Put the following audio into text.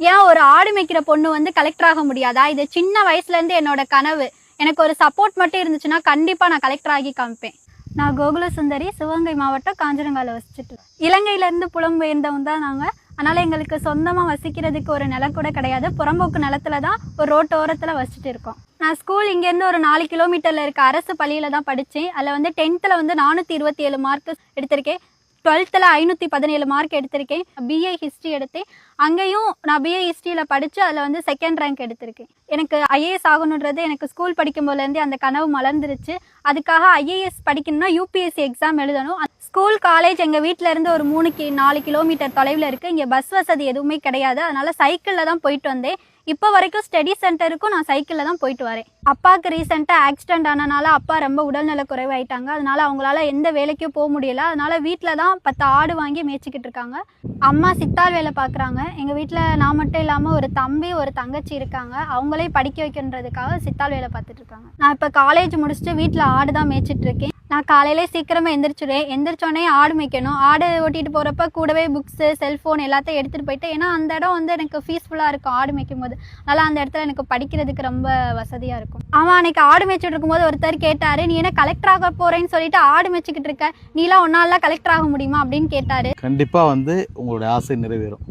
ஏன் ஒரு ஆடு மேய்க்கிற பொண்ணு வந்து கலெக்டர் ஆக முடியாதா? இது சின்ன வயசுலேருந்து என்னோட கனவு. எனக்கு ஒரு சப்போர்ட் மட்டும் இருந்துச்சுன்னா கண்டிப்பாக நான் கலெக்டர் ஆகி காமிப்பேன். நான் கோகுல சுந்தரி, சிவகங்கை மாவட்டம் காஞ்சனங்கால வசிச்சுட்டு. இலங்கையிலேருந்து புலம்பெயர்ந்தவங்க தான் நாங்கள். அதனால் எங்களுக்கு சொந்தமாக வசிக்கிறதுக்கு ஒரு நிலம் கூட கிடையாது. புறம்போக்கு நிலத்துல தான் ஒரு ரோட்டோரத்தில் வசிச்சுட்டு இருக்கோம். நான் ஸ்கூல் இங்கேருந்து ஒரு 4 கிலோமீட்டரில் இருக்க அரசு பள்ளியில் தான் படித்தேன். அதில் வந்து 10th வந்து 427 மார்க் எடுத்திருக்கேன். 12th 517 மார்க் எடுத்திருக்கேன். பிஏ ஹிஸ்ட்ரி எடுத்தேன். அங்கேயும் நான் பிஏ ஹிஸ்ட்ரியில் படித்து அதில் வந்து 2nd ரேங்க் எடுத்திருக்கேன். எனக்கு ஐஏஎஸ் ஆகணுன்றது எனக்கு ஸ்கூல் படிக்கும் போதுலேருந்தே அந்த கனவு மலர்ந்துருச்சு. அதுக்காக ஐஏஎஸ் படிக்கணும்னா யூபிஎஸ்சி எக்ஸாம் எழுதணும். ஸ்கூல் காலேஜ் எங்கள் வீட்டில் இருந்து ஒரு 4 கிலோமீட்டர் தொலைவில் இருக்குது. இங்கே பஸ் வசதி எதுவுமே கிடையாது. அதனால் சைக்கிளில் தான் போயிட்டு வந்தேன். இப்போ வரைக்கும் ஸ்டடி சென்டருக்கும் நான் சைக்கிளில் தான் போயிட்டு வரேன். அப்பாவுக்கு ரீசெண்டாக ஆக்சிடென்ட் ஆனனால அப்பா ரொம்ப உடல்நல குறைவாயிட்டாங்க. அதனால் அவங்களால எந்த வேலைக்கும் போக முடியல. அதனால் வீட்டில் தான் 10 ஆடு வாங்கி மேய்ச்சிக்கிட்டு இருக்காங்க. அம்மா சித்தாள் வேலை பார்க்குறாங்க. எங்கள் வீட்டில் நான் மட்டும் இல்லாமல் ஒரு தம்பி ஒரு தங்கச்சி இருக்காங்க. அவங்களே படிக்க வைக்கின்றதுக்காக சித்தாள் வேலை பார்த்துட்டு இருக்காங்க. நான் இப்போ காலேஜ் முடிச்சுட்டு வீட்டில் ஆடு தான் மேய்ச்சிட்டு இருக்கேன். நான் காலையிலே சீக்கிரமாக எந்திரிச்சிடுவேன். எந்திரிச்சோடனே ஆடு மேய்க்கணும். ஆடு ஓட்டிகிட்டு போகிறப்ப கூடவே புக்ஸு செல்ஃபோன் எல்லாத்தையும் எடுத்துகிட்டு போயிட்டு, ஏன்னா அந்த இடம் வந்து எனக்கு பீஸ்ஃபுல்லாக இருக்கும் ஆடு மேய்க்கும் போது. அதனால் அந்த இடத்துல எனக்கு படிக்கிறதுக்கு ரொம்ப வசதியாக இருக்கும். ஆமாம், அன்றைக்கி ஆடு மேய்ச்சிட்டு இருக்கும்போது ஒருத்தர் கேட்டார், நீ என்ன கலெக்டர் ஆக போகிறேன்னு சொல்லிட்டு ஆடு மேய்ச்சிக்கிட்டு இருக்க, நீலாம் ஒன்னாலாம் கலெக்டர் ஆக முடியுமா அப்படின்னு கேட்டார். கண்டிப்பாக வந்து உங்களுடைய ஆசை நிறைவேறும்.